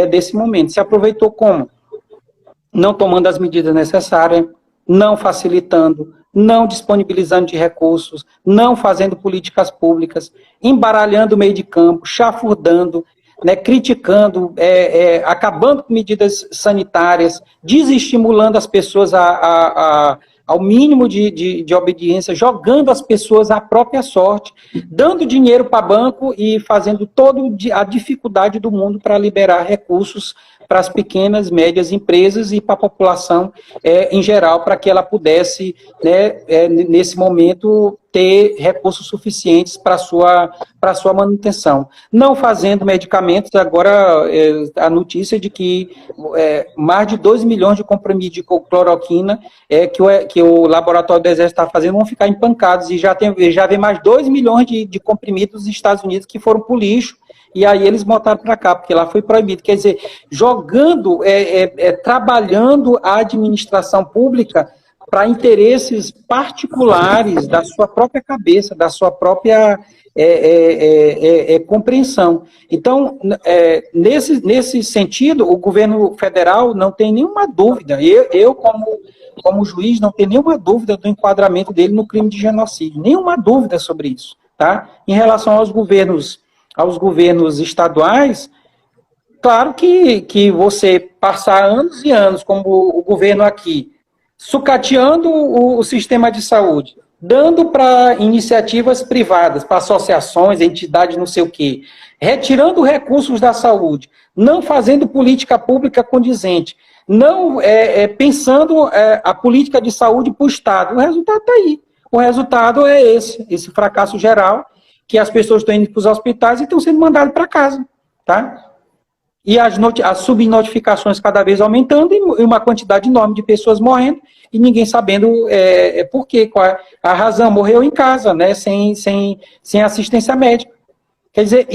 desse momento. Se aproveitou como? Não tomando as medidas necessárias, não facilitando, não disponibilizando de recursos, não fazendo políticas públicas, embaralhando o meio de campo, chafurdando, né, criticando, acabando com medidas sanitárias, desestimulando as pessoas ao mínimo de obediência, jogando as pessoas à própria sorte, dando dinheiro para banco e fazendo toda a dificuldade do mundo para liberar recursos para as pequenas, médias empresas e para a população em geral, para que ela pudesse, né, nesse momento, ter recursos suficientes para a sua manutenção. Não fazendo medicamentos, agora a notícia de que mais de 2 milhões de comprimidos de cloroquina que o laboratório do Exército está fazendo vão ficar empancados, e já vem mais 2 milhões de comprimidos dos Estados Unidos que foram para o lixo, e aí eles botaram para cá, porque lá foi proibido. Quer dizer, jogando, trabalhando a administração pública para interesses particulares da sua própria cabeça, da sua própria compreensão. Então, nesse sentido, o governo federal não tem nenhuma dúvida, eu como juiz, não tenho nenhuma dúvida do enquadramento dele no crime de genocídio, nenhuma dúvida sobre isso, tá? Em relação aos governos estaduais, claro que você passar anos e anos, como o governo aqui, sucateando o sistema de saúde, dando para iniciativas privadas, para associações, entidades, não sei o quê, retirando recursos da saúde, não fazendo política pública condizente, não pensando a política de saúde para o Estado. O resultado está aí. O resultado é esse fracasso geral, que as pessoas estão indo para os hospitais e estão sendo mandadas para casa, tá? E as subnotificações cada vez aumentando e uma quantidade enorme de pessoas morrendo e ninguém sabendo por quê, qual é a razão. Morreu em casa, né, sem assistência médica. Quer dizer,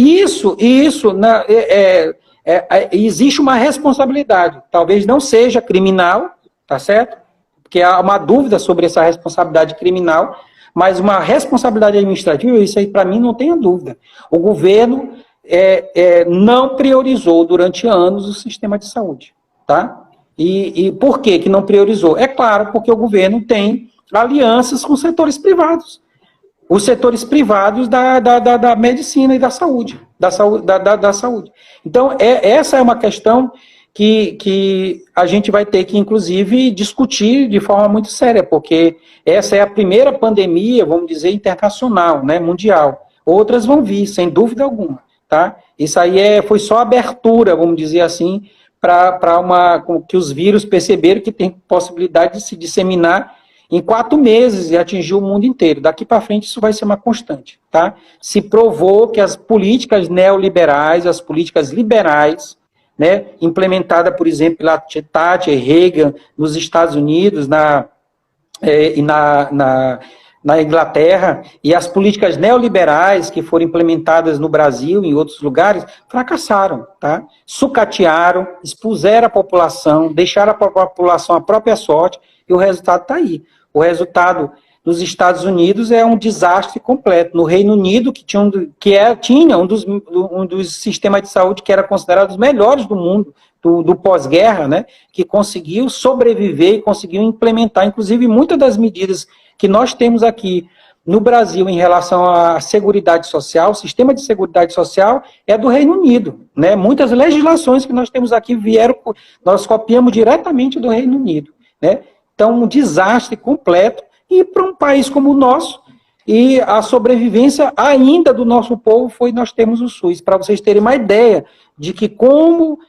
existe uma responsabilidade. Talvez não seja criminal, tá certo? Porque há uma dúvida sobre essa responsabilidade criminal, mas uma responsabilidade administrativa, isso aí para mim não tenha dúvida. O governo não priorizou durante anos o sistema de saúde, tá? E por que não priorizou? É claro, porque o governo tem alianças com setores privados. Os setores privados da medicina e da saúde. Da saúde. Então, essa é uma questão que a gente vai ter que, inclusive, discutir de forma muito séria, porque essa é a primeira pandemia, vamos dizer, internacional, né, mundial. Outras vão vir, sem dúvida alguma, tá? Isso aí foi só abertura, vamos dizer assim, para que os vírus perceberam que tem possibilidade de se disseminar em 4 meses e atingir o mundo inteiro. Daqui para frente isso vai ser uma constante, tá? Se provou que as políticas neoliberais, as políticas liberais, né, implementada, por exemplo, pela Thatcher, Reagan, nos Estados Unidos, na Inglaterra, e as políticas neoliberais que foram implementadas no Brasil e em outros lugares, fracassaram, tá? Sucatearam, expuseram a população, deixaram a população à própria sorte, e o resultado está aí. O resultado nos Estados Unidos é um desastre completo. No Reino Unido, que tinha um dos sistemas de saúde que era considerado os melhores do mundo, do pós-guerra, né, que conseguiu sobreviver e conseguiu implementar, inclusive, muitas das medidas que nós temos aqui no Brasil em relação à Seguridade Social, o sistema de Seguridade Social é do Reino Unido, né? Muitas legislações que nós temos aqui nós copiamos diretamente do Reino Unido, né? Então, um desastre completo. E para um país como o nosso, e a sobrevivência ainda do nosso povo nós temos o SUS. Para vocês terem uma ideia de que como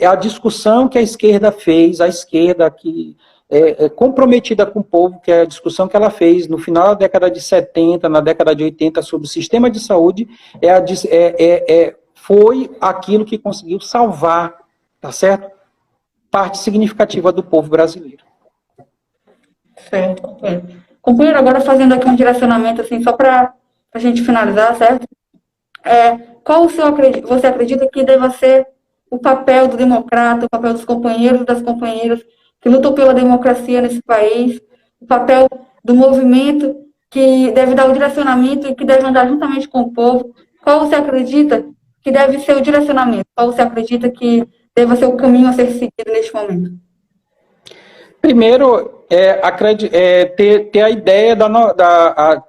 a discussão que a esquerda fez, a esquerda que é comprometida com o povo, que é a discussão que ela fez no final da década de 70, na década de 80, sobre o sistema de saúde, foi aquilo que conseguiu salvar, tá certo? Parte significativa do povo brasileiro. Certo, companheiro. Companheiro, agora fazendo aqui um direcionamento, assim, só para a gente finalizar, certo? Qual você acredita que deva ser o papel do democrata, o papel dos companheiros e das companheiras que lutam pela democracia nesse país, o papel do movimento que deve dar o direcionamento e que deve andar juntamente com o povo? Qual você acredita que deve ser o direcionamento? Qual você acredita que deva ser o caminho a ser seguido neste momento? Primeiro, ter a ideia,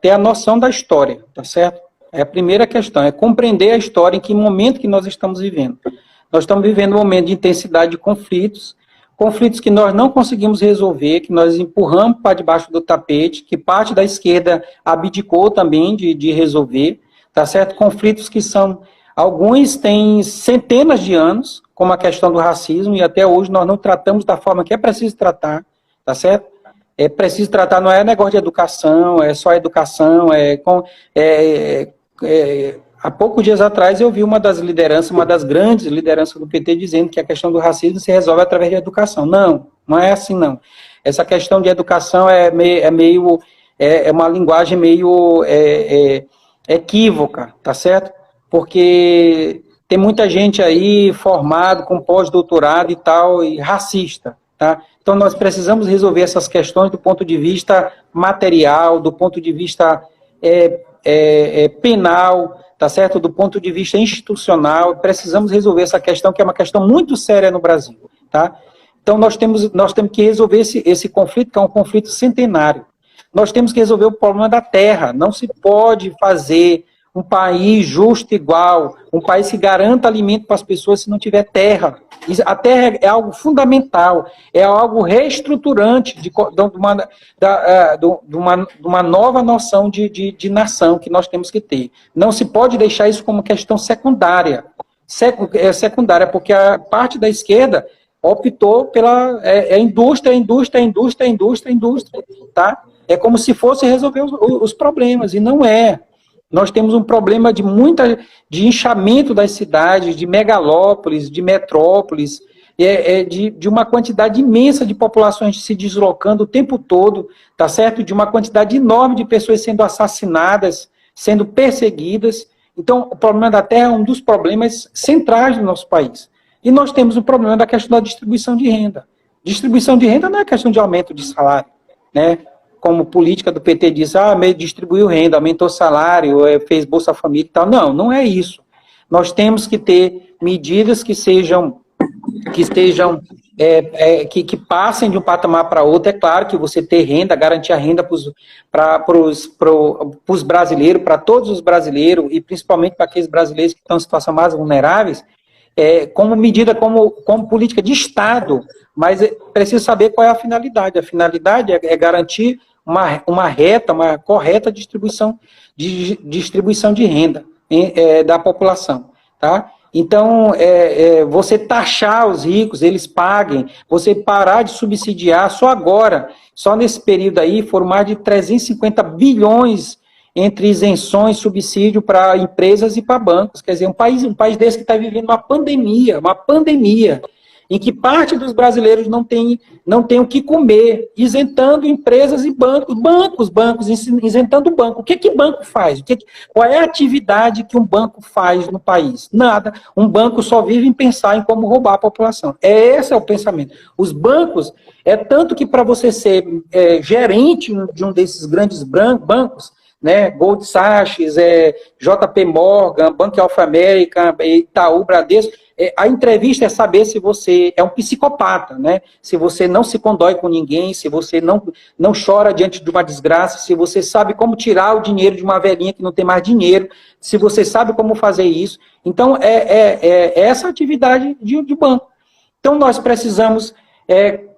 ter a noção da história, tá certo? É a primeira questão, é compreender a história, em que momento que nós estamos vivendo. Nós estamos vivendo um momento de intensidade de conflitos, conflitos que nós não conseguimos resolver, que nós empurramos para debaixo do tapete, que parte da esquerda abdicou também de resolver, tá certo? Conflitos que são, alguns têm centenas de anos, como a questão do racismo, e até hoje nós não tratamos da forma que é preciso tratar, tá certo? É preciso tratar, não é negócio de educação, é só educação, há poucos dias atrás eu vi uma das lideranças, uma das grandes lideranças do PT dizendo que a questão do racismo se resolve através de educação. Não, não é assim não. Essa questão de educação é uma linguagem meio equívoca, tá certo? Porque tem muita gente aí formado com pós-doutorado e tal, e racista, tá? Então nós precisamos resolver essas questões do ponto de vista material, do ponto de vista penal, tá certo? Do ponto de vista institucional, precisamos resolver essa questão, que é uma questão muito séria no Brasil, tá? Então nós temos que resolver esse conflito, que é um conflito centenário. Nós temos que resolver o problema da terra. Não se pode fazer um país justo igual, um país que garanta alimento para as pessoas se não tiver terra. A terra é algo fundamental, é algo reestruturante de uma nova noção de nação que nós temos que ter. Não se pode deixar isso como questão secundária. Secundária, porque a parte da esquerda optou pela indústria, tá? É como se fosse resolver os problemas, e não é. Nós temos um problema de inchamento das cidades, de megalópolis, de metrópolis, de uma quantidade imensa de populações se deslocando o tempo todo, tá certo? De uma quantidade enorme de pessoas sendo assassinadas, sendo perseguidas. Então, o problema da terra é um dos problemas centrais do nosso país. E nós temos o problema da questão da distribuição de renda. Distribuição de renda não é questão de aumento de salário, né? Como política do PT diz, distribuiu renda, aumentou salário, fez Bolsa Família e tal. Não, não é isso. Nós temos que ter medidas que passem de um patamar para outro. É claro que você ter renda, garantir a renda para os brasileiros, para todos os brasileiros, e principalmente para aqueles brasileiros que estão em situação mais vulneráveis, como medida, como política de Estado, mas precisa saber qual é a finalidade. A finalidade é garantir uma correta distribuição de renda da população, tá? Então, você taxar os ricos, eles paguem, você parar de subsidiar, só agora, só nesse período aí, foram mais de 350 bilhões entre isenções, subsídio para empresas e para bancos. Quer dizer, um país desse que está vivendo uma pandemia, em que parte dos brasileiros não tem o que comer, isentando empresas e bancos, isentando o banco. O que banco faz? Qual é a atividade que um banco faz no país? Nada. Um banco só vive em pensar em como roubar a população. Esse é o pensamento. Os bancos, tanto que para você ser gerente de um desses grandes bancos, né, Goldman Sachs, JP Morgan, Banco of America, Itaú, Bradesco, a entrevista é saber se você é um psicopata, né? Se você não se condói com ninguém, se você não chora diante de uma desgraça, se você sabe como tirar o dinheiro de uma velhinha que não tem mais dinheiro, se você sabe como fazer isso. Então, essa atividade de banco. Então, nós precisamos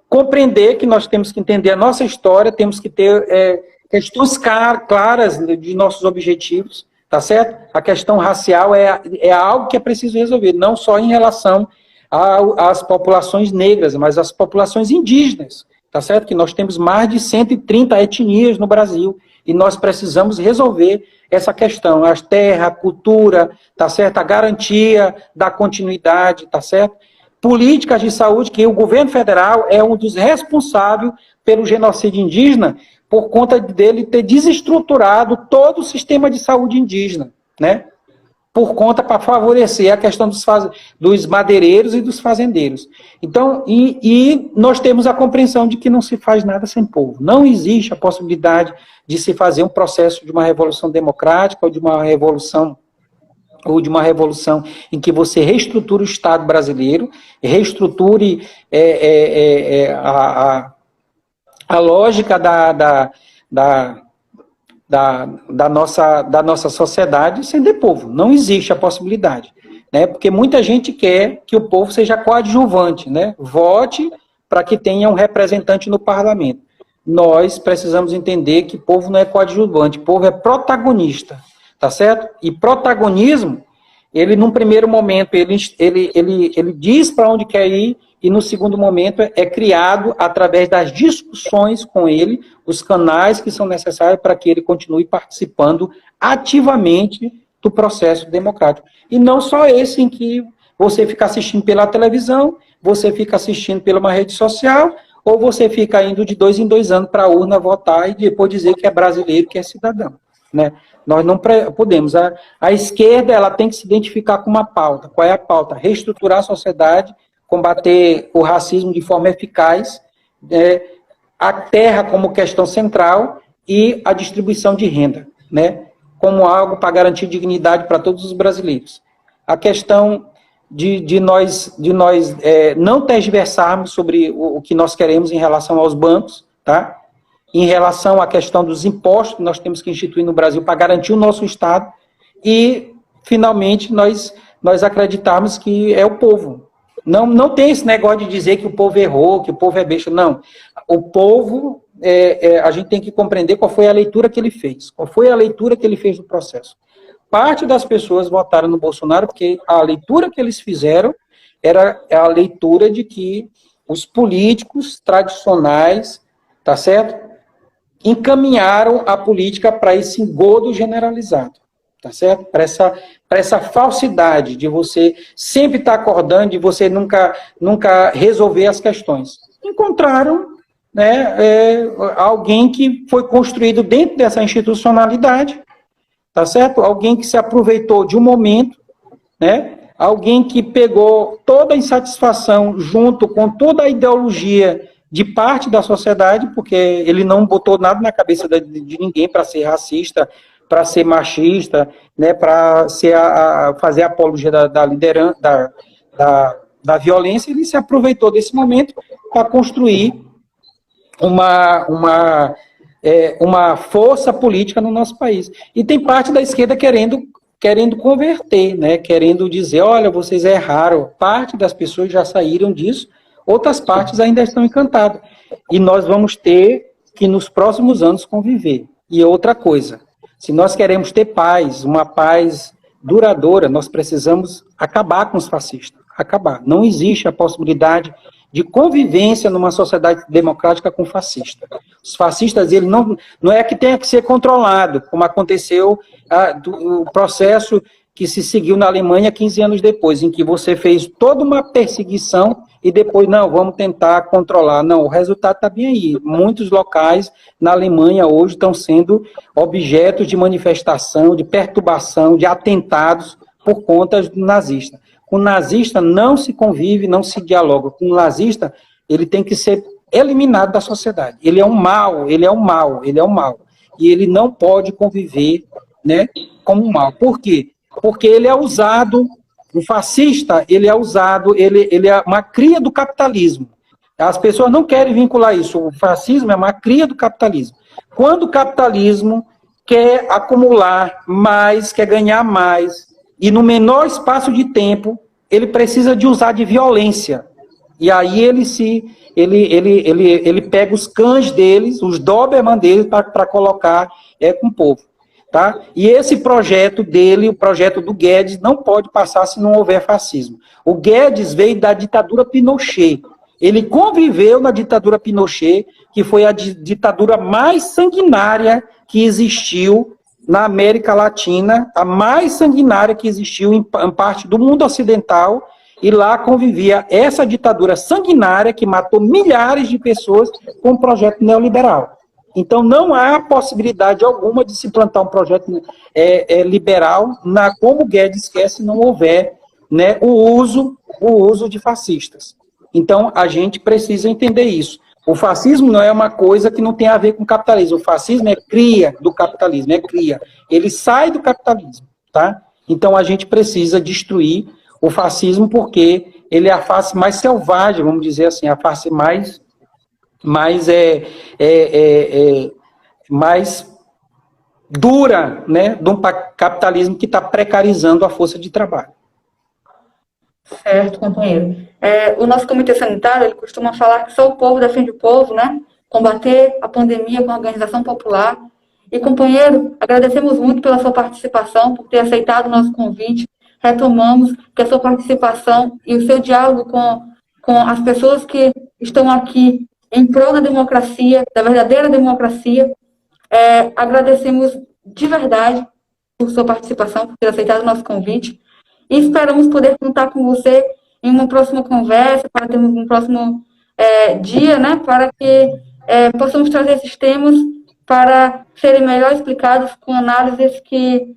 compreender que nós temos que entender a nossa história, temos que ter questões claras de nossos objetivos, tá certo? A questão racial é algo que é preciso resolver, não só em relação às populações negras, mas às populações indígenas, tá certo? Que nós temos mais de 130 etnias no Brasil, e nós precisamos resolver essa questão, a terra, a cultura, tá certo? A garantia da continuidade, tá certo? Políticas de saúde, que o governo federal é um dos responsáveis pelo genocídio indígena, por conta dele ter desestruturado todo o sistema de saúde indígena, né? Por conta, para favorecer a questão dos madeireiros e dos fazendeiros. Então, e nós temos a compreensão de que não se faz nada sem povo. Não existe a possibilidade de se fazer um processo de uma revolução democrática ou de uma revolução em que você reestruture o Estado brasileiro, reestruture a lógica da da nossa sociedade sem ter povo. Não existe a possibilidade, né? Porque muita gente quer que o povo seja coadjuvante, né? Vote para que tenha um representante no parlamento. Nós precisamos entender que o povo não é coadjuvante, o povo é protagonista, tá certo? E protagonismo, ele num primeiro momento, ele diz para onde quer ir, e no segundo momento é criado através das discussões com ele, os canais que são necessários para que ele continue participando ativamente do processo democrático. E não só esse em que você fica assistindo pela televisão, você fica assistindo pela uma rede social, ou você fica indo de 2 em 2 anos para a urna votar e depois dizer que é brasileiro, que é cidadão, né? Nós não podemos. A esquerda, ela tem que se identificar com uma pauta. Qual é a pauta? Reestruturar a sociedade, combater o racismo de forma eficaz, a terra como questão central e a distribuição de renda, né, como algo para garantir dignidade para todos os brasileiros. A questão de nós não tergiversarmos sobre o que nós queremos em relação aos bancos, tá? Em relação à questão dos impostos que nós temos que instituir no Brasil para garantir o nosso Estado e, finalmente, nós acreditarmos que é o povo. Não tem esse negócio de dizer que o povo errou, que o povo é besta. Não. O povo, a gente tem que compreender qual foi a leitura que ele fez. Qual foi a leitura que ele fez do processo. Parte das pessoas votaram no Bolsonaro porque a leitura que eles fizeram era a leitura de que os políticos tradicionais, tá certo? Encaminharam a política para esse engodo generalizado. Tá certo? Para essa falsidade de você sempre estar acordando, de você nunca resolver as questões. Encontraram, né, alguém que foi construído dentro dessa institucionalidade, tá certo? Alguém que se aproveitou de um momento, né? Alguém que pegou toda a insatisfação junto com toda a ideologia de parte da sociedade, porque ele não botou nada na cabeça de ninguém para ser racista, para ser machista, né, para fazer apologia da liderança, da violência. Ele se aproveitou desse momento para construir uma força política no nosso país. E tem parte da esquerda querendo converter, né, querendo dizer, olha, vocês erraram. Parte das pessoas já saíram disso, outras partes ainda estão encantadas. E nós vamos ter que, nos próximos anos, conviver. E outra coisa, se nós queremos ter paz, uma paz duradoura, nós precisamos acabar com os fascistas. Acabar. Não existe a possibilidade de convivência numa sociedade democrática com fascista. Os fascistas, ele não é que tenha que ser controlado, como aconteceu o processo que se seguiu na Alemanha 15 anos depois, em que você fez toda uma perseguição e depois, não, vamos tentar controlar. Não, o resultado está bem aí. Muitos locais na Alemanha hoje estão sendo objetos de manifestação, de perturbação, de atentados por conta do nazista. Com o nazista não se convive, não se dialoga. Com o nazista, ele tem que ser eliminado da sociedade. Ele é um mal, ele é um mal, ele é um mal. E ele não pode conviver, né, como um mal. Por quê? Porque ele é usado, o fascista, ele é usado, ele é uma cria do capitalismo. As pessoas não querem vincular isso. O fascismo é uma cria do capitalismo. Quando o capitalismo quer acumular mais, quer ganhar mais, e no menor espaço de tempo, ele precisa de usar de violência. E aí ele pega os cães deles, os Doberman deles, para colocar com o povo. Tá? E esse projeto dele, o projeto do Guedes, não pode passar se não houver fascismo. O Guedes veio da ditadura Pinochet. Ele conviveu na ditadura Pinochet, que foi a ditadura mais sanguinária que existiu na América Latina, a mais sanguinária que existiu em parte do mundo ocidental, e lá convivia essa ditadura sanguinária que matou milhares de pessoas com um projeto neoliberal. Então, não há possibilidade alguma de se plantar um projeto liberal, como o Guedes quer, se não houver, né, o uso de fascistas. Então, a gente precisa entender isso. O fascismo não é uma coisa que não tem a ver com o capitalismo. O fascismo é cria do capitalismo, é cria. Ele sai do capitalismo, tá? Então, a gente precisa destruir o fascismo porque ele é a face mais selvagem, vamos dizer assim, a face mais dura, né, de um capitalismo que está precarizando a força de trabalho. Certo, companheiro. O nosso comitê sanitário, ele costuma falar que só o povo defende o povo, né? Combater a pandemia com a organização popular. E, companheiro, agradecemos muito pela sua participação, por ter aceitado o nosso convite. Retomamos que a sua participação e o seu diálogo com as pessoas que estão aqui em prol da democracia, da verdadeira democracia, agradecemos de verdade por sua participação, por ter aceitado o nosso convite. E esperamos poder contar com você em uma próxima conversa, para termos um próximo dia, né, para que possamos trazer esses temas para serem melhor explicados com análises que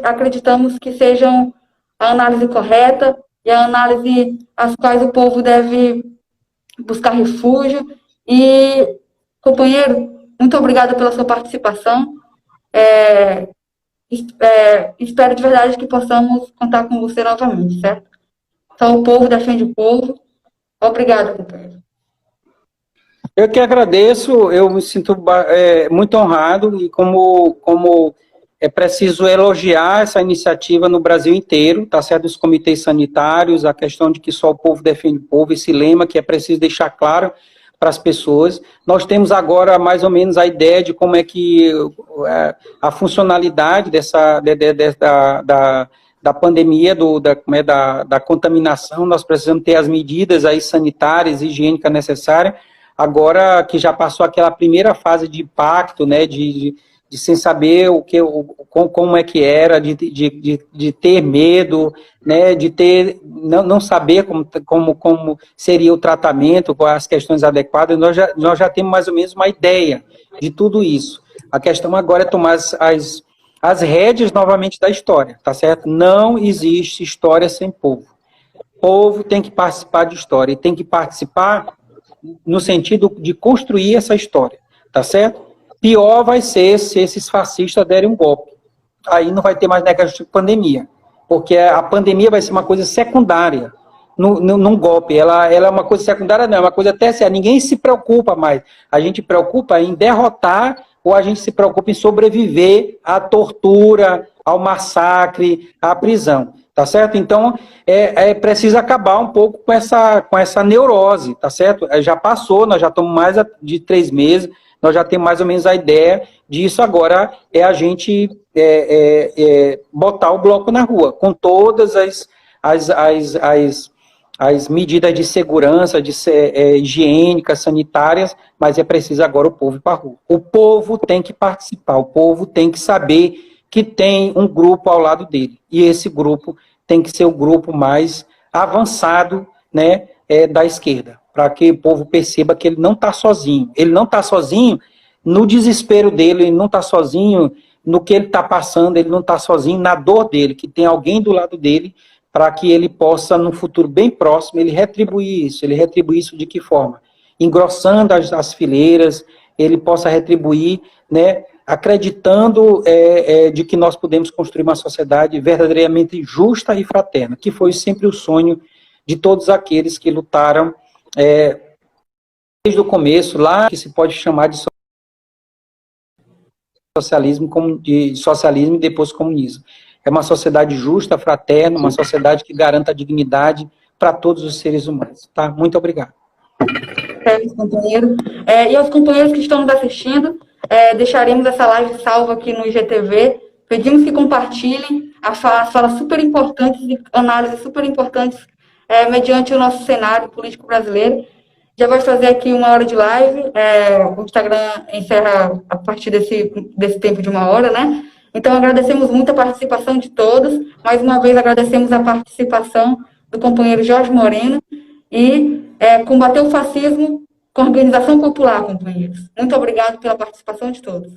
acreditamos que sejam a análise correta e a análise às quais o povo deve buscar refúgio. E, companheiro, muito obrigada pela sua participação. Espero de verdade que possamos contar com você novamente, certo? Só o povo defende o povo. Obrigada, companheiro. Eu que agradeço, eu me sinto muito honrado e como é preciso elogiar essa iniciativa no Brasil inteiro, tá certo? Os comitês sanitários, a questão de que só o povo defende o povo, esse lema que é preciso deixar claro para as pessoas. Nós temos agora mais ou menos a ideia de como é que a funcionalidade da pandemia, da contaminação, nós precisamos ter as medidas aí sanitárias, higiênicas necessárias. Agora que já passou aquela primeira fase de impacto, né, de sem saber como é que era, de ter medo, né, de não saber como seria o tratamento, com as questões adequadas, nós já temos mais ou menos uma ideia de tudo isso. A questão agora é tomar as rédeas novamente da história, tá certo? Não existe história sem povo. O povo tem que participar de história, e tem que participar no sentido de construir essa história, tá certo? Pior vai ser se esses fascistas derem um golpe. Aí não vai ter mais negócio de pandemia, porque a pandemia vai ser uma coisa secundária num golpe. Ela é uma coisa secundária, não, é uma coisa terciária. Ninguém se preocupa mais. A gente preocupa em derrotar ou a gente se preocupa em sobreviver à tortura, ao massacre, à prisão. Tá certo? Então, é preciso acabar um pouco com essa neurose, tá certo? Já passou, nós já estamos mais de 3 meses, nós já temos mais ou menos a ideia disso. Agora é a gente botar o bloco na rua, com todas as medidas de segurança, higiênicas, sanitárias, mas é preciso agora o povo ir para a rua. O povo tem que participar, o povo tem que saber que tem um grupo ao lado dele, e esse grupo tem que ser o grupo mais avançado, né, da esquerda, para que o povo perceba que ele não está sozinho. Ele não está sozinho no desespero dele, ele não está sozinho no que ele está passando, ele não está sozinho na dor dele, que tem alguém do lado dele, para que ele possa, num futuro bem próximo, ele retribuir isso. Ele retribuir isso de que forma? Engrossando as fileiras, ele possa retribuir, né, acreditando de que nós podemos construir uma sociedade verdadeiramente justa e fraterna, que foi sempre o sonho de todos aqueles que lutaram desde o começo, lá que se pode chamar de socialismo e depois comunismo. É uma sociedade justa, fraterna, uma sociedade que garanta a dignidade para todos os seres humanos. Tá? Muito obrigado. Companheiro. E aos companheiros que estão nos assistindo, deixaremos essa live salva aqui no IGTV. Pedimos que compartilhem as falas super importantes e análises super importantes mediante o nosso cenário político brasileiro. Já vai fazer aqui 1 hora de live. O Instagram encerra a partir desse tempo de 1 hora, né? Então, agradecemos muito a participação de todos. Mais uma vez, agradecemos a participação do companheiro Jorge Moreno. E combater o fascismo com a organização popular, companheiros. Muito obrigado pela participação de todos.